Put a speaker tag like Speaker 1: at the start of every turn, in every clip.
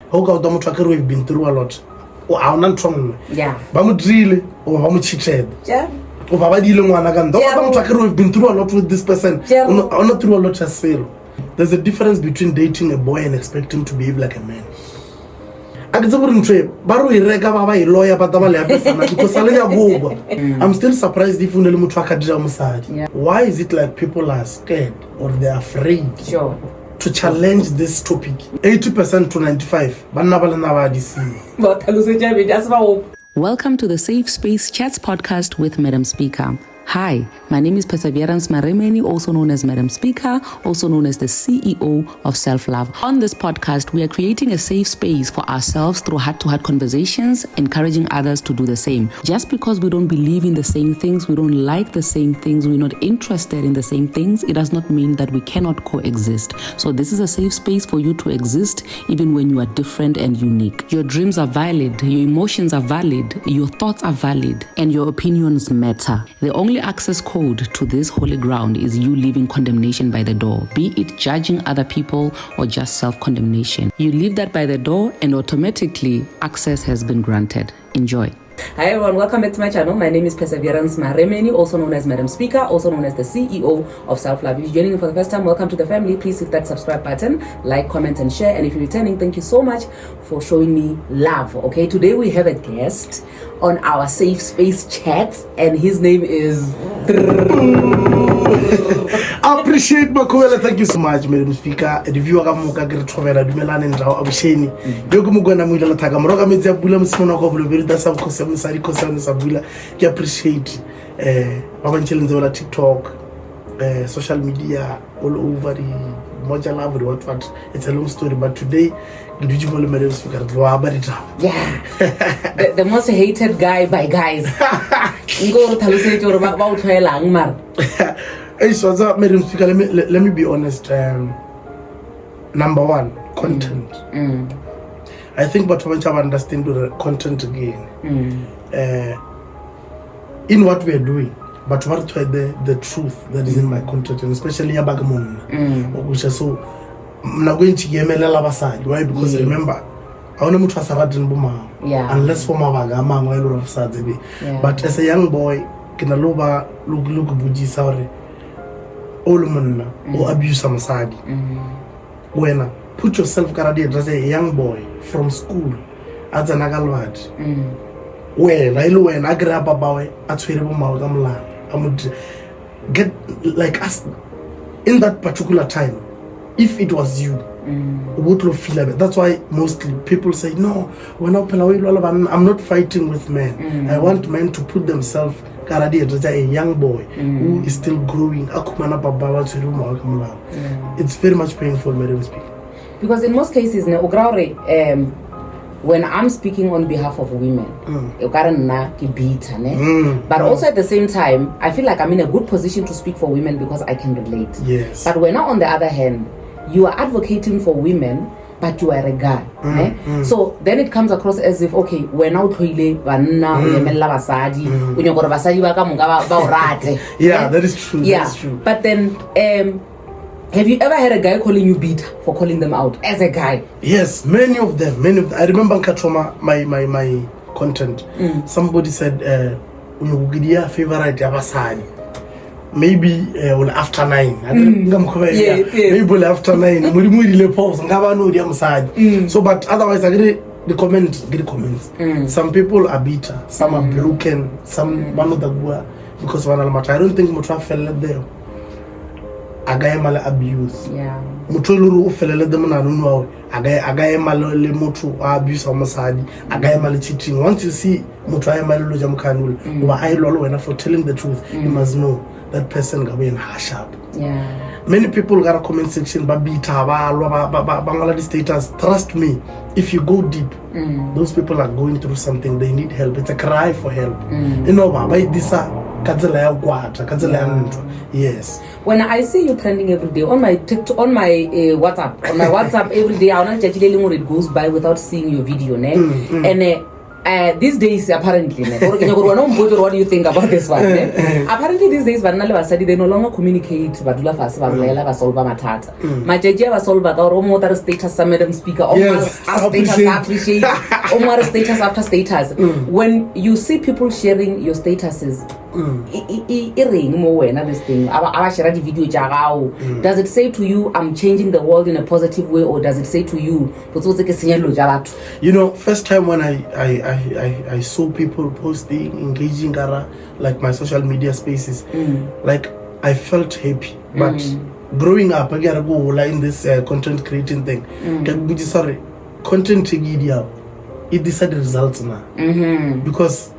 Speaker 1: How go the motho akere we've been through a lot. O a ona ntong.
Speaker 2: Yeah.
Speaker 1: Ba mo drille o ba mo cheated.
Speaker 2: Yeah.
Speaker 1: O ba ba di le ngwana ka ndo ba motho akere we've been through a lot with this person. On not through a lot as well. There's a difference between dating a boy and expecting to behave like a man. I'm still surprised if why is it like people are scared or they're afraid to challenge this topic? 80% to 95%.
Speaker 3: Welcome to the Safe Space Chats podcast with Madam Speaker. Hi, my name is Perseverance Maremeni, also known as Madam Speaker, also known as the CEO of Self-Love. On this podcast, we are creating a safe space for ourselves through heart-to-heart conversations, encouraging others to do the same. Just because we don't believe in the same things, we don't like the same things, we're not interested in the same things, it does not mean that we cannot coexist. So this is a safe space for you to exist even when you are different and unique. Your dreams are valid, your emotions are valid, your thoughts are valid, and your opinions matter. The only access code to this holy ground is you leaving condemnation by the door, be it judging other people or just self-condemnation. You leave that by the door and automatically access has been granted. Enjoy.
Speaker 2: Hi everyone, welcome back to my channel. My name is Perseverance Maremeni, also known as Madam Speaker, also known as the CEO of Self-Love. If you're joining me for the first time, welcome to the family. Please hit that subscribe button, like, comment, and share. And if you're returning, thank you so much for showing me love. Okay, today we have a guest on our Safe Space Chats, and his name is...
Speaker 1: Appreciate Makhubele. Thank you so much, Madam Speaker. The viewer kamuka ke re thobela dumelane ndrao abusheni. Yo ke mogwana mo ile la thaka moroka metsi a bula mosimono go bolobedi da sa go se mosadi go se sa bula. Ke appreciate ba ba ntshele ntsela TikTok, social media all over the moja love what. It's a long story, but today the Madam Speaker
Speaker 2: yeah, the most hated guy by guys. Ngo thalose tore ba o tshwelang mar.
Speaker 1: Hey, so Madam Speaker, let me be honest. Number one, content. I think but when you understand the content again, in what we are doing, but what the truth that is in my content, and especially Abagamon, which is so I'm not going to give me why? Because remember, I want to trust unless for my baga, but as a young boy, can look buji sorry. All men or abuse some side. When put yourself as a young boy from school as an agalwad. When I know when I grab a boy at Sweden, I would get like us in that particular time. If it was you, what would feel like it? That's why mostly people say, no, we're not I'm not fighting with men. I want men to put themselves a young boy who is still growing. It's very much painful, Madam Speaker.
Speaker 2: Because in most cases, when I'm speaking on behalf of women, but also at the same time, I feel like I'm in a good position to speak for women because I can relate.
Speaker 1: Yes.
Speaker 2: But when on the other hand, you are advocating for women, but you are a guy. So then it comes across as if, okay, we're now
Speaker 1: yeah, that is true.
Speaker 2: Yeah.
Speaker 1: That is true.
Speaker 2: But then, have you ever had a guy calling you beta for calling them out as a guy?
Speaker 1: Yes, many of them. I remember Katoma, my content. Somebody said, favorite Yabasani. Maybe after 9. Maybe after 9. So, but otherwise, I get the comments. Some people are bitter, some are broken, some one of the because one of I don't think Mutra fell there. Agaye mala abuse.
Speaker 2: Yeah.
Speaker 1: Mutoluru ufele them na nunu agaye mala le mutu abuse amasadi. Agaye mala cheating. Once you see mutu mala lo jamkanul, uba ayi lolo wena for telling the truth, you must know that person gabe in harsh up.
Speaker 2: Yeah.
Speaker 1: Many people got a comment section babita Bangladesh status. Trust me, if you go deep, those people are going through something. They need help. It's a cry for help. You know, this yes.
Speaker 2: When I see you trending every day on my WhatsApp every day, I don't know it goes by without seeing your video, and these days apparently what do you think about this one? Apparently these days they no longer communicate badula fase ba bolela ba solve mathata majeje ba solve ka ro mo status sa Madam Speaker status appreciate status after status. When you see people sharing your statuses this thing does it say to you I'm changing the world in a positive way, or does it say to you
Speaker 1: you know, first time when I saw people posting, engaging like my social media spaces, like I felt happy, but growing up I gotta go in this content creating thing, sorry, content it decided results now, because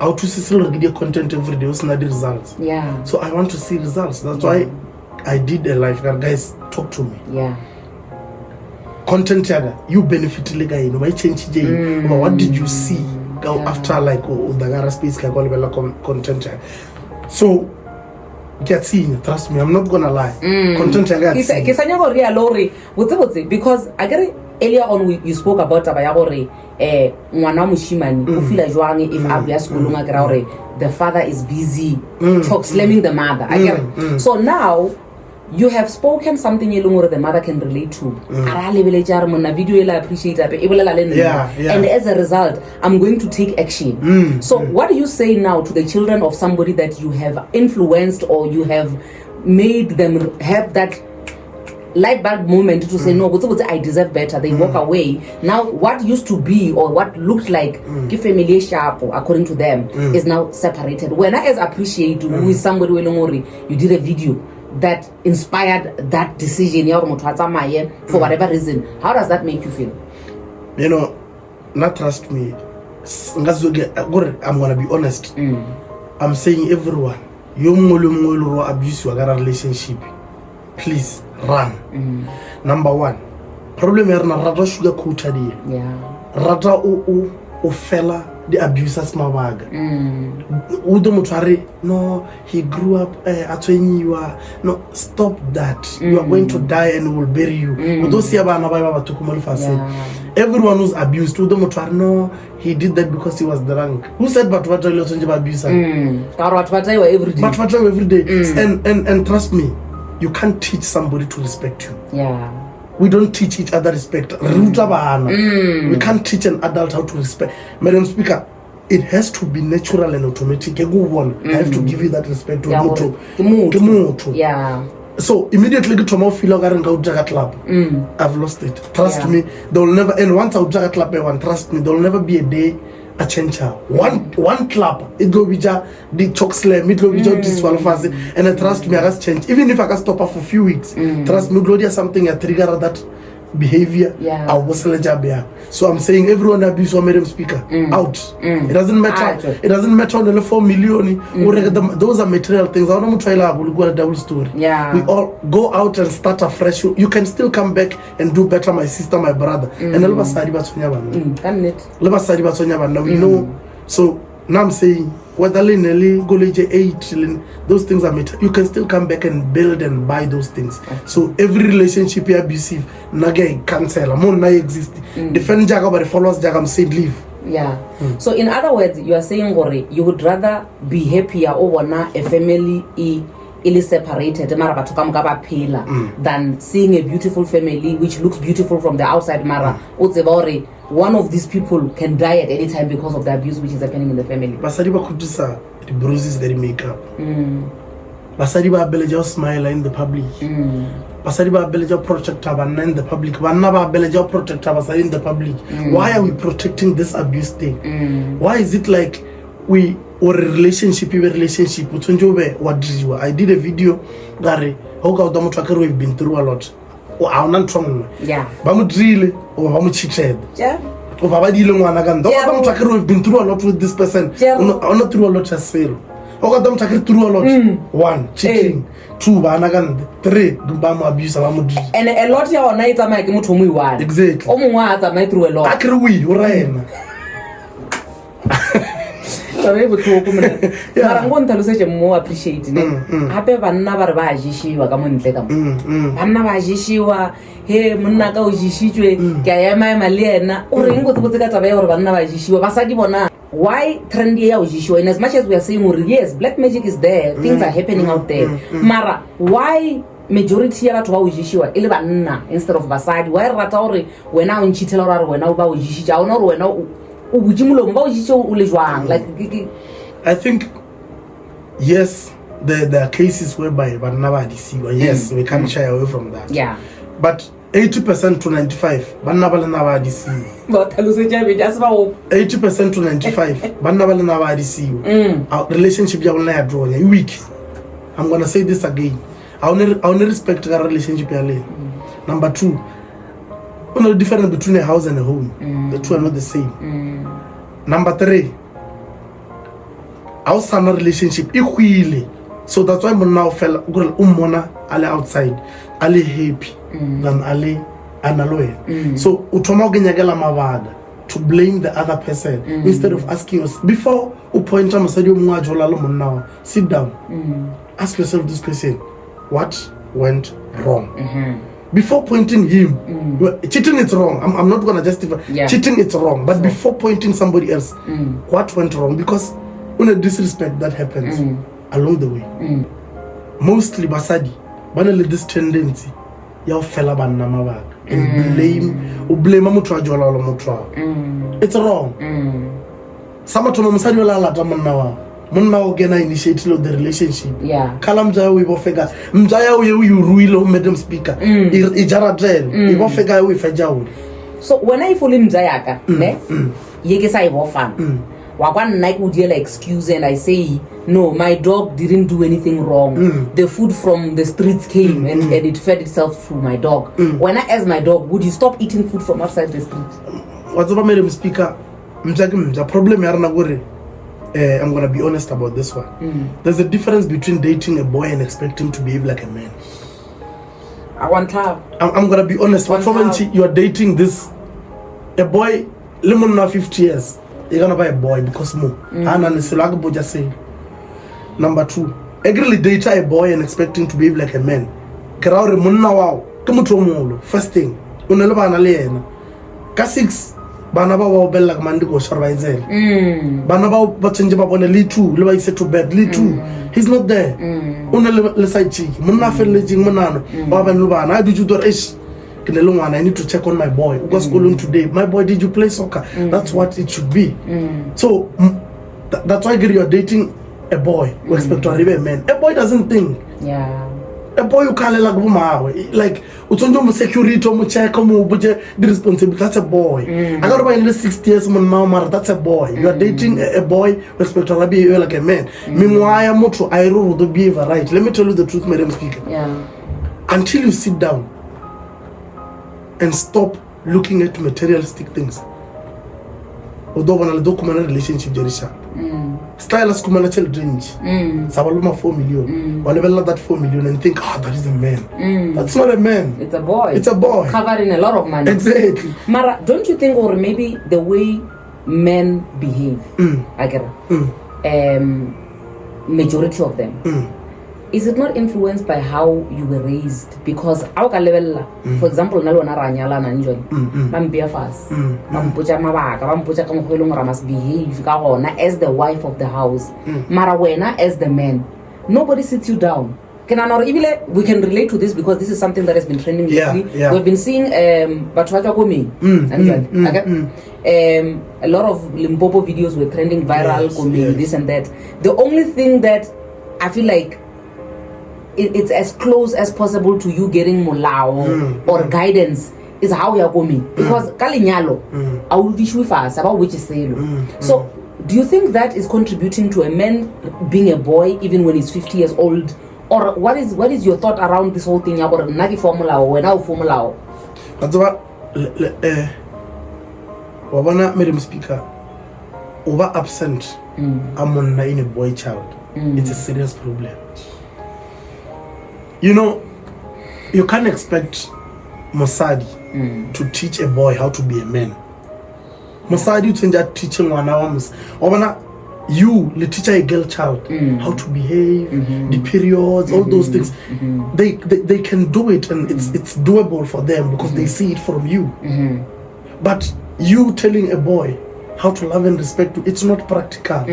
Speaker 1: how to see content every day was not the results.
Speaker 2: Yeah.
Speaker 1: So I want to see results. That's why I did a live. Guys, talk to me.
Speaker 2: Yeah.
Speaker 1: Content you benefit why change what did you see after like the gara space content. So get seen, trust me, I'm not gonna lie. Content
Speaker 2: because I get it. Earlier on, you spoke about abayagore ngwana mushimani o feel jwang if abya skolong a the father is busy slamming the mother. I get it. So now you have spoken something the mother can relate to. Video appreciate and as a result, I'm going to take action. So what do you say now to the children of somebody that you have influenced, or you have made them have that light bulb moment to say no, I deserve better? They walk away. Now what used to be, or what looked like family sharp according to them, is now separated. When I appreciate who is somebody you did a video that inspired that decision for whatever reason, how does that make you feel?
Speaker 1: You know, not trust me, I'm gonna be honest. I'm saying everyone, you abuse your relationship, please run. Number one, problem is rata sugar coated. Rata o fella the abusers mawaga. Udo mutware no, he grew up at when you are no, stop that. You are going to die and will bury you. Everyone who's abused, Udo mutware no, he did that because he was drunk. Who said but what abuser? But every day. And trust me, you can't teach somebody to respect you.
Speaker 2: Yeah.
Speaker 1: We don't teach each other respect. We can't teach an adult how to respect. Madam Speaker, it has to be natural and automatic. I have to give you that respect to Mutu.
Speaker 2: Yeah.
Speaker 1: So immediately get to my feel club. I've lost it. Trust me, there will never, and once I'll jaga club, trust me, there will never be a day a change. One clap, it go be the choke slam, it go be this one fast, and trust me, I can change. Even if I can stop her for a few weeks, trust me, Gloria, something a trigger that behavior. I was so I'm saying everyone abuse or Madam Speaker out. It doesn't matter. It doesn't matter on the 4 million. Those are material things. I don't try to go a double story.
Speaker 2: Yeah.
Speaker 1: We all go out and start afresh. You can still come back and do better, my sister, my brother. And we know. So now I'm saying whether college 8, those things are matter. You can still come back and build and buy those things. So every relationship you abusive, naga cancel. Amon na exist. Defend jaga but followers jaga I'm saying leave.
Speaker 2: Yeah. So in other words, you are saying you would rather be happier over na a family is separated than seeing a beautiful family which looks beautiful from the outside. One of these people can die at any time because of the abuse which is happening in the family.
Speaker 1: Basariba could do the bruises that he make up. Basariba Beleja smile in the public. Basariba Beleja protect in the public. Banaba Beleja protect in the public. Why are we protecting this abuse thing? Why is it like we or a relationship? I did a video that we've been through a lot.
Speaker 2: Yeah.
Speaker 1: Bamu drill or bamu cheated.
Speaker 2: Yeah.
Speaker 1: Or baba dealing one again. We've been through a lot with this person. Not through a lot as fail. Through a lot. 1, cheating. 2, banagan. 3, bamu abuse, bamu drill.
Speaker 2: And a lot of nights are making one.
Speaker 1: Exactly.
Speaker 2: Through a lot. Very botlhoko mona. Mara ngo nthalosetse mo appreciate ne. Hape banna ba re ba jishiwa ka mo ntle ka mo. Banna ba jishiwa he monna ka o jishitswe ke a ema le ena o reng go tsebotse ka taba ya gore banna ba jishiwa ba sa di bona. Why trendy ya o jishiwa? And as much as we are saying yes, black magic is there, things are happening out there. Mara why majority ya batho ba o jishiwa e le banna instead of basadi? Why rata gore wena o ntshitela gore wena o ba o jishitja ona gore wena o bujimolo ba o jishiwa o le jwang? Like
Speaker 1: I think yes, there are cases whereby banna ba disiwa. Yes, we can't shy away from that.
Speaker 2: Yeah.
Speaker 1: But 80% to 95 banna ba le na ba disiwa.
Speaker 2: But talosetja be just ba
Speaker 1: 80% to 95 banna ba le na ba disiwa. Our relationship ya bona ya draw ya weak. I'm going to say this again. I only respect our relationship ya le. Number 2, the difference between a house and a home. The two are not the same. Number 3, our son relationship equally. So that's why now fell umona ale outside, ale happy than ale analoy. So utoma genyagela mabada to blame the other person instead of asking us before upointa masadio mwajola lo monna. Sit down. Ask yourself this question: what went wrong? Before pointing him, cheating it's wrong. I'm not gonna justify cheating it's wrong, but before pointing somebody else, what went wrong? Because when a disrespect that happens along the way, mostly basadi banale this tendency ya fela banna mabaka and blame motho a jola lo motho. It's wrong. Sama to mosadi ola lata monna wa monna o gena initiate the relationship.
Speaker 2: Yeah.
Speaker 1: Kala mjaya we bo fega mjaya we you ruilo Madam Speaker I jara drill I bo fega we feja o.
Speaker 2: So when I follow mjaya ka ne yeke sa I bo fan wa kwa nna ke o diela excuse and I say no, my dog didn't do anything wrong. The food from the streets came and it fed itself through my dog. When I ask my dog, would you stop eating food from outside the street?
Speaker 1: What's up, Madam Speaker? The problem I'm gonna be honest about this one. There's a difference between dating a boy and expecting him to behave like a man.
Speaker 2: I want to.
Speaker 1: I'm gonna be honest. What you are dating this a boy, lemon now 50 years. You're gonna buy a boy because more. Just say. Number 2, agree date a boy and expecting to behave like a man. Karaure munna wow. Kamutomolo. First thing. Unelba na lena. Ka 6. Bana ba wa bella mandi go survival. Bana ba change ba bone li 2. Le ba ise to bed li 2. He's not there. Unele side chick. Munna felle jing munano. Ba ban lu bana did you do ish. I need to check on my boy. Go school today. My boy, did you play soccer? That's what it should be. So that's why you are dating a boy who expect to arrive a man. A boy doesn't think.
Speaker 2: Yeah.
Speaker 1: A boy you can't like utonjo security mu check mu buje the responsibility. That's a boy. I got about in the 60 years man, that's a boy. You are dating a boy who expect to arrive like a man. Meanwhile, moto I rule the behavior right. Let me tell you the truth, Madam Speaker.
Speaker 2: Yeah.
Speaker 1: Until you sit down and stop looking at materialistic things. Although when I document a relationship very sharp. Style as kumana children. Sabaluma 4 million. Whatever that 4 million and think, that is a man. That's not a man.
Speaker 2: It's a boy.
Speaker 1: It's a boy.
Speaker 2: Covering a lot of money.
Speaker 1: Exactly.
Speaker 2: Mara, don't you think, or maybe the way men behave, I get it. Majority of them. Is it not influenced by how you were raised? Because our level, for example, nalona ranyala na njoni, mambia fast, mampucha mabaka, mampucha kama kwelunga must behave as the wife of the house, marawena as the man. Nobody sits you down. We can relate to this because this is something that has been trending lately. Yeah. We've been seeing a lot of Limpopo videos were trending viral, this and that. The only thing that I feel like it's as close as possible to you getting molao or guidance is how you're going. Because kalinyalo, I will be sure fast about which is So do you think that is contributing to a man being a boy even when he's 50 years old? Or what is your thought around this whole thing about nagi formula or now formula?
Speaker 1: Wabana Madam Speaker, over absent among in a boy child. It's a serious problem. You know, you can't expect Mosadi to teach a boy how to be a man. Mosadi to teaching one hour. you le teach a girl child how to behave, the periods, all those things. They can do it, and it's doable for them because they see it from you. But you telling a boy how to love and respect you, it's not practical.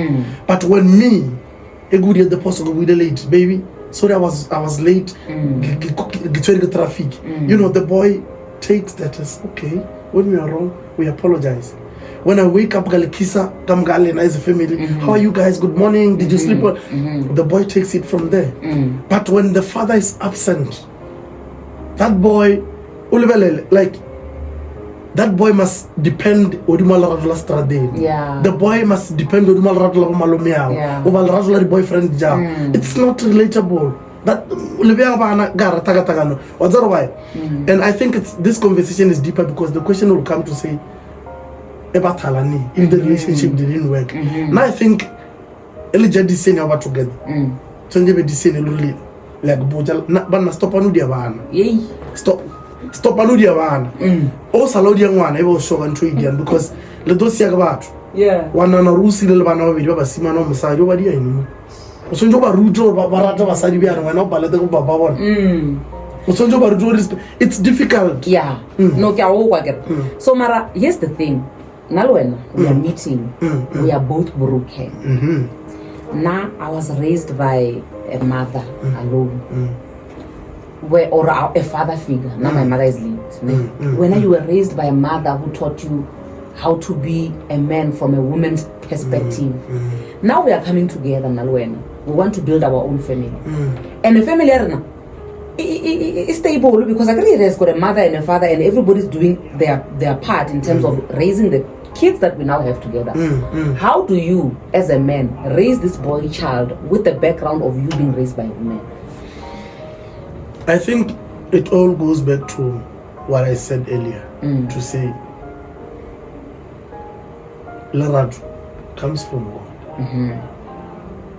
Speaker 1: But when me, a good at the post go with the late baby, sorry I was late, traffic. You know, the boy takes that as okay. When we are wrong, we apologize. When I wake up, Galekisa, Kamgale, as a family, how are you guys? Good morning. Did you sleep well? The boy takes it from there. But when the father is absent, that boy, like, that boy must depend on the boy must depend on the boyfriend. It's not relatable. That and I think this conversation is deeper because the question will come to say if the relationship didn't work. Now I think Elijah design over together. Change design like bojal na stop anu dia bana. Stop anu dia bana. O salo dia ngwana ebe o shoga ntho idian because le dosi ya batho. Wana na rusi le bana ba bedi ba basima no mosadi o ba dia eno. O sonjo ba ruto ba rata basadi bia ngwana o balete go baba bona. It's difficult.
Speaker 2: No kya o kwa ke. So mara here's the thing. Nalwena, we are meeting. We are both broken. Now I was raised by a mother alone. Or a father figure. Now my mother is late. When you were raised by a mother who taught you how to be a man from a woman's perspective. Now we are coming together, Nalwena. We want to build our own family. And the family is stable because I agree there's got a mother and a father and everybody's doing their part in terms of raising the kids that we now have together. How do you, as a man, raise this boy child with the background of you being raised by a woman?
Speaker 1: I think it all goes back to what I said earlier, to say Larad comes from God.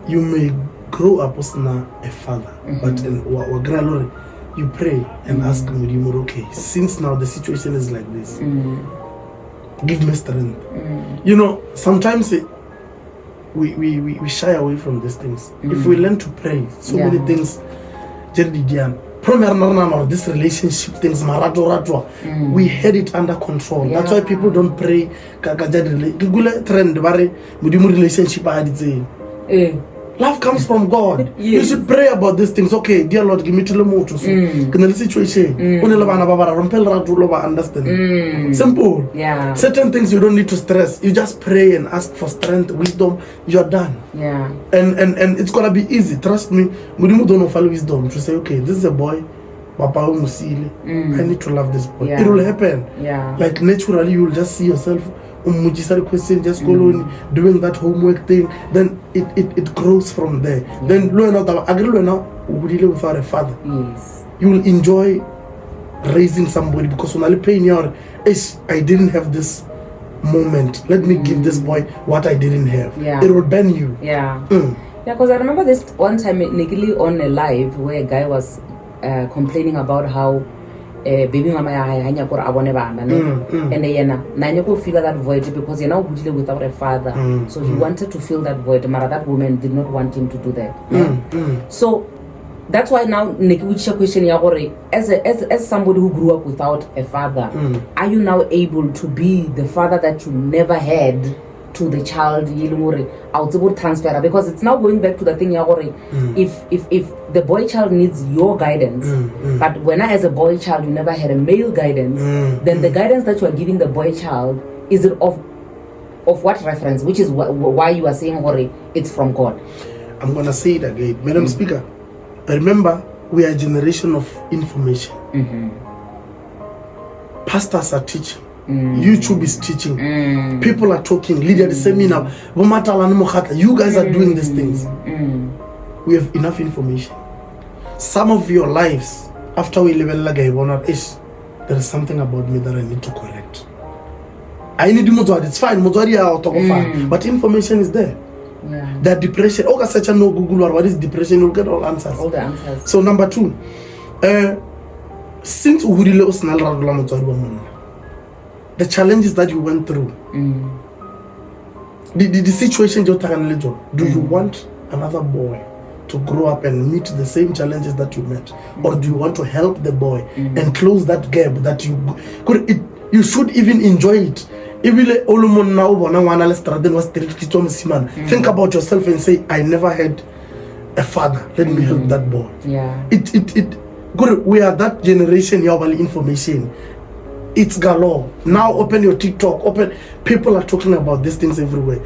Speaker 1: You may grow up as a father, but you pray and ask him, okay, since now the situation is like this, give me strength. You know, sometimes we shy away from these things. If we learn to pray, so many things, this relationship things, we had it under control. That's why people don't pray. Love comes from God. You should pray about these things. Okay, dear Lord, give me to the motor. Situation. Understand. Simple. Certain things you don't need to stress. You just pray and ask for strength, wisdom. You're done. And it's gonna be easy. Trust me. Mudimu don't follow wisdom to say, okay, this is a boy. Papa I need to love this boy. It will happen. Like naturally, you will just see yourself. Question, just go on doing that homework thing, then it grows from there. Then without a father, you will enjoy raising somebody because when I pay in your I didn't have this moment. Let me give this boy what I didn't have. It will bend you.
Speaker 2: Because I remember this one time Nikili on a live where a guy was complaining about how baby mama hanya kora abone bana and na could feel that void because he now without a father, so he wanted to fill that void. Mara that woman did not want him to do that. So that's why now Nikiwicha question as somebody who grew up without a father, are you now able to be the father that you never had to the child transfer? Because it's now going back to the thing if the boy child needs your guidance, but when as a boy child you never had a male guidance, then the guidance that you are giving the boy child is it of what reference, which is why you are saying it's from God.
Speaker 1: I'm gonna say it again, Madam Speaker. Remember, we are a generation of information. Pastors are teaching. YouTube is teaching. People are talking. Leader the seminar. You guys are doing these things. We have enough information. Some of your lives, after we live in there is something about me that I need to correct. I need to it's fine. But information is there. That depression. Search no Google or what is depression, you'll get all the answers. So number 2, since the challenges that you went through, the situation do you want another boy to grow up and meet the same challenges that you met, or do you want to help the boy and close that gap that you should even enjoy it? Think about yourself and say, I never had a father, let me help that boy. We are that generation, information. It's galore. Now open your TikTok, people are talking about these things everywhere.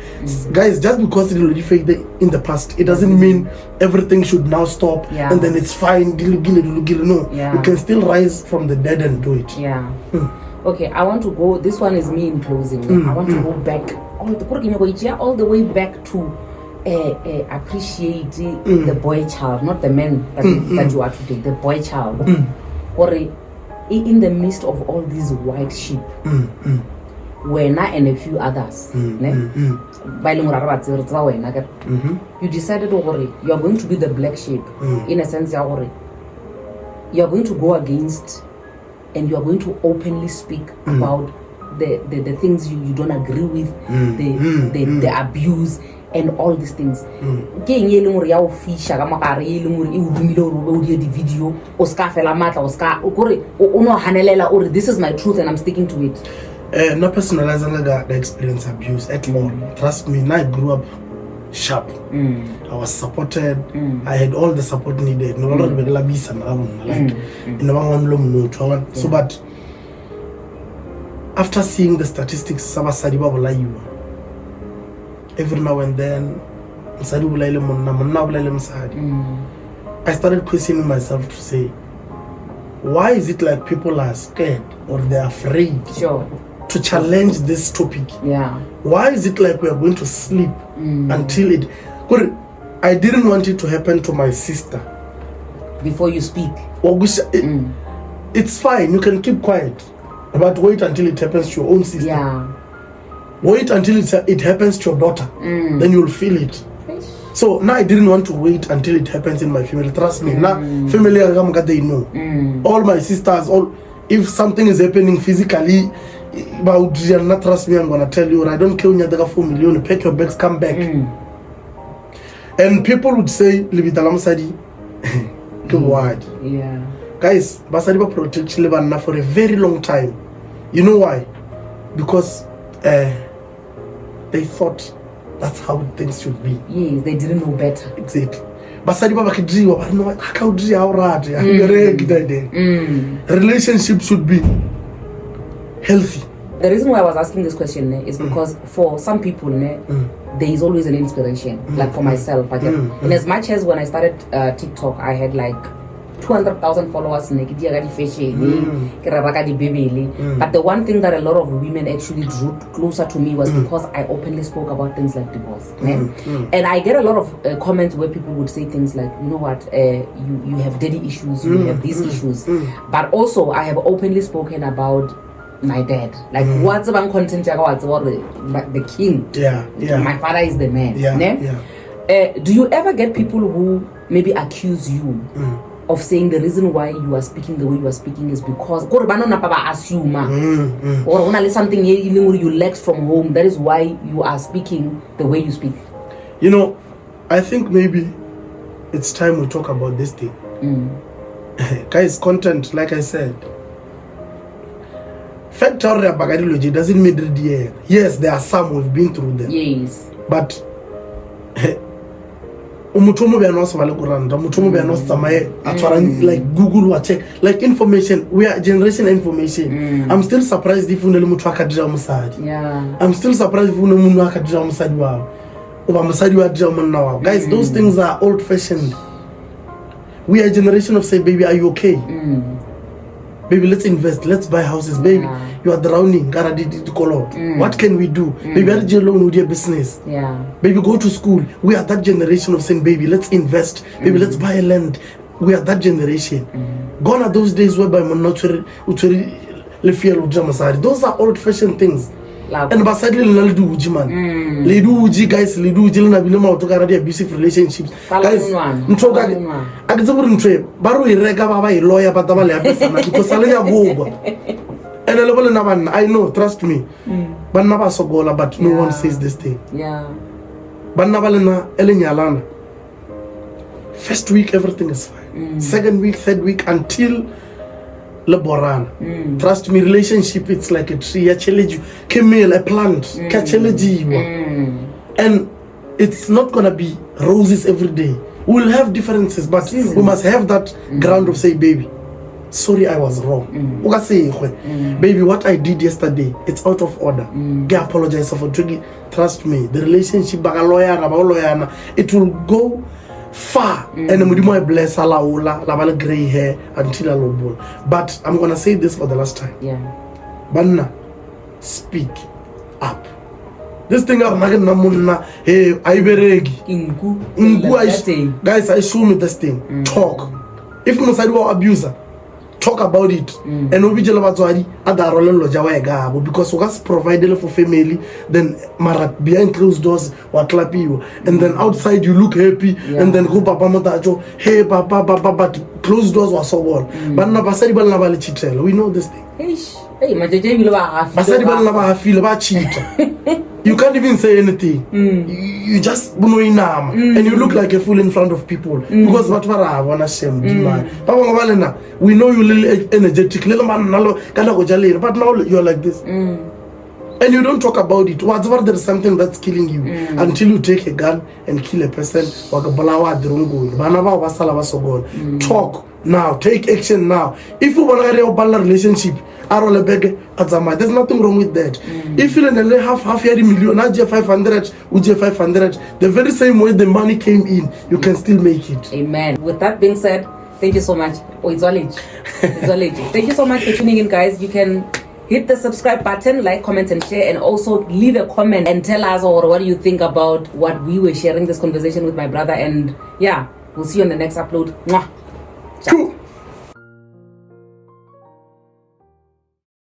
Speaker 1: Guys, just because it will fade in the past, it doesn't mean everything should now stop and then it's fine. No, you can still rise from the dead and do it.
Speaker 2: Okay, I want to go, this one is me in closing. I want to go back all the way back to appreciate the boy child, not the man that you are today, the boy child. Or in the midst of all these white sheep, Wena and a few others, you decided you are going to be the black sheep. In a sense, you are going to go against and you are going to openly speak about the things you don't agree with, the abuse and all these things. Video this is my truth and I'm sticking to it.
Speaker 1: Not personalizing the experience abuse at all. Trust me, I grew up sharp. I was supported. I had all the support needed. So, but after seeing the statistics, every now and then, I started questioning myself to say, why is it like people are scared or they're afraid to challenge this topic? Why is it like we are going to sleep until it... I didn't want it to happen to my sister.
Speaker 2: Before you speak.
Speaker 1: It's fine, you can keep quiet, but wait until it happens to your own sister. Wait until it happens to your daughter. Then you'll feel it. So now I didn't want to wait until it happens in my family. Trust me. Now family they know. All my sisters, if something is happening physically, not trust me, I'm gonna tell you, I don't care when you're 4 million, pack your bags, come back. And people would say, Libitalam Sadi, good word. Guys, Basadiba protect Lebanon for a very long time. You know why? Because they thought that's how things should be.
Speaker 2: Yes, they didn't know better.
Speaker 1: Exactly. Relationship should be healthy.
Speaker 2: The reason why I was asking this question is because for some people there is always an inspiration. Like for myself, in as much as when I started TikTok, I had like 200,000 followers. But the one thing that a lot of women actually drew closer to me was because I openly spoke about things like divorce. And I get a lot of comments where people would say things like, you know what, you have daddy issues, you have these issues. But also I have openly spoken about my dad. Like what's about content the king. My father is the man. Do you ever get people who maybe accuse you of saying the reason why you are speaking the way you are speaking is because or something you lacked from home, that is why you are speaking the way you speak?
Speaker 1: You know, I think maybe it's time we talk about this thing. Guys, content, like I said, factory bagadology doesn't mean the yes, there are some we've been through them.
Speaker 2: Yes.
Speaker 1: But like Google or check like information, we are generation information. I'm still surprised if I'm still surprised if guys, those things are old fashioned. We are a generation of say, baby, are you okay? Baby, let's invest, let's buy houses. Baby, you are drowning. What can we do? Baby, are you alone with your business? Baby, go to school. We are that generation of saying, baby, let's invest. Baby, let's buy a land. We are that generation. Gone are those days whereby those are old-fashioned things. And basadly do uji man. Ledu uji guys, ledu uji na bilema otokara dia abusive relationships. Guys, mtoka akizaburu mtwe baru irega baba lawyer bataba le abesa na because alenya boba. And I know, trust me. Banna ba sogola, but no one says this thing.
Speaker 2: Yeah.
Speaker 1: Banna balena elenyalana. First week everything is fine. Second week, third week until Leborana. Trust me, relationship it's like a tree. A plant. And it's not gonna be roses every day. We'll have differences, but we must have that ground of say, baby, sorry I was wrong. Baby, what I did yesterday, it's out of order. I apologize for it. Trust me, the relationship it will go far. And I bless Allah, gray hair until Allah. But I'm gonna say this for the last time.
Speaker 2: Yeah.
Speaker 1: Banna, speak up. This thing I'm not gonna hey, I beregi. Guys, I show me this thing. Talk. If you say you are abuser, talk about it. And we just about to because we has provided for family, then marat behind closed doors what clap you, and then outside you look happy, and then go papa motajo, hey papa, but closed doors was so well. But na pasari bal na bali chitrel. We know this thing.
Speaker 2: Hey, my JJ will
Speaker 1: pasari bal na feel about cheat. You can't even say anything. You just and you look like a fool in front of people because what I want to shame. We know you little energetic, little man, but now you're like this, and you don't talk about it. Whatever there is something that's killing you until you take a gun and kill a person. Talk now, take action now. If you want to have a relationship, there's nothing wrong with that. If you half year million, 500, 500, the very same way the money came in, you can still make it.
Speaker 2: Amen. With that being said, thank you so much. It's knowledge. Thank you so much for tuning in, guys. You can hit the subscribe button, like, comment, and share, and also leave a comment and tell us what do you think about what we were sharing this conversation with my brother. And yeah, we'll see you on the next upload. Mwah. Ciao.